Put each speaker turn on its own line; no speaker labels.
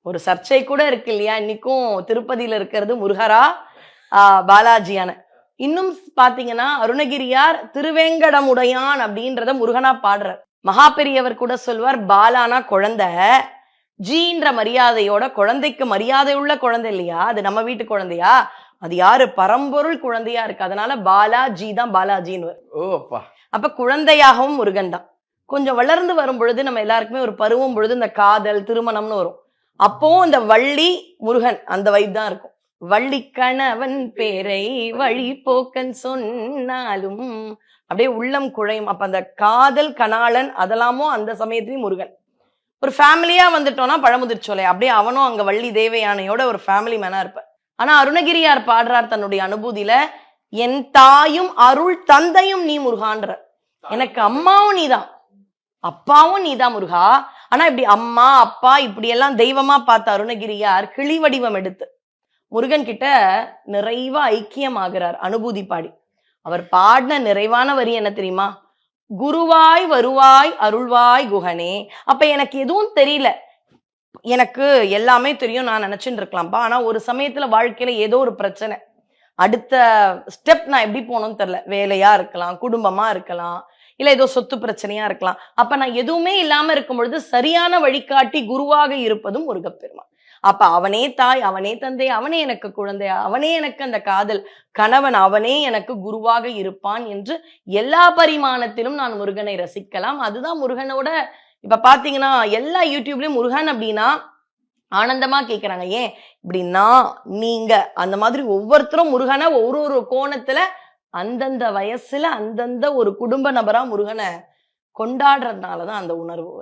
ஒரு சர்ச்சை கூட இருக்கு இல்லையா? இன்னைக்கும் திருப்பதியில இருக்கிறது முருகரா பாலாஜியான. இன்னும் பாத்தீங்கன்னா அருணகிரியார் திருவேங்கடமுடையான் அப்படின்றத முருகனா பாடுறார். மகாபெரியவர் கூட சொல்வார், பாலானா குழந்தை, ஜீன்ற மரியாதையோட, குழந்தைக்கு மரியாதை உள்ள குழந்தை இல்லையா, அது நம்ம வீட்டு குழந்தையா, அது யாரு? பரம்பொருள் குழந்தையா இருக்கு. அதனால பாலாஜி தான் பாலாஜின்னு. அப்ப குழந்தையாகவும் முருகன் தான். கொஞ்சம் வளர்ந்து வரும் பொழுது நம்ம எல்லாருக்குமே ஒரு பருவம் பொழுது இந்த காதல் திருமணம்னு வரும். அப்போ இந்த வள்ளி முருகன் அந்த வைப் தான் இருக்கும். வள்ளி கணவன் பேரை வழி போக்கன் சொன்னாலும் அப்படியே உள்ளம் குழையும். அப்ப அந்த காதல் கனாளன் அதெல்லாமோ அந்த சமயத்திலயும் முருகன். ஒரு ஃபேமிலியா வந்துட்டோம்னா பழமுதிர்ச்சோலை, அப்படியே அவனும் அங்க வள்ளி தேவயானையோட ஒரு ஃபேமிலி மேனா இருப்ப. ஆனா அருணகிரியார் பாடுறார் தன்னுடைய அனுபூதியில, என் தாயும் அருள் தந்தையும் நீ முருகான்ற. எனக்கு அம்மாவும் நீதான், அப்பாவும் நீதான் முருகா. ஆனா இப்படி அம்மா அப்பா இப்படி எல்லாம் தெய்வமா பார்த்த அருணகிரியார் கிளி வடிவம் எடுத்து முருகன் கிட்ட நிறைவா ஐக்கியம் ஆகிறார் அனுபூதி பாடி. அவர் பாடின நிறைவான வரி என்ன தெரியுமா? குருவாய் வருவாய் அருள்வாய் குகனே. அப்ப எனக்கு எதுவும் தெரியல, எனக்கு எல்லாமே தெரியும் நான் நினைச்சுட்டு இருக்கலாம்ப்பா. ஆனா ஒரு சமயத்துல வாழ்க்கையில ஏதோ ஒரு பிரச்சனை, அடுத்த ஸ்டெப் நான் எப்படி போகணும்னு தெரியல. வேலையா இருக்கலாம், குடும்பமா இருக்கலாம், இல்ல ஏதோ சொத்து பிரச்சனையா இருக்கலாம். அப்ப நான் எதுவுமே இல்லாம இருக்கும் பொழுது சரியான வழிகாட்டி குருவாக இருப்பதும் முருகப்பெருமான். அப்ப அவனே தாய், அவனே தந்தை, அவனே எனக்கு குழந்தை, அவனே எனக்கு அந்த காதல் கணவன், அவனே எனக்கு குருவாக இருப்பான் என்று எல்லா பரிமாணத்திலும் நான் முருகனை ரசிக்கலாம். அதுதான் முருகனோட. இப்ப பாத்தீங்கன்னா எல்லா யூடியூப்லயும் முருகன் அப்படின்னா ஆனந்தமா கேட்கிறாங்க. ஏன் இப்படின்னா நீங்க அந்த மாதிரி ஒவ்வொருத்தரும் முருகனை ஒரு கோணத்துல அந்தந்த வயசுல அந்தந்த ஒரு குடும்ப நபரா முருகனை கொண்டாடுறதுனாலதான் அந்த உணர்வு.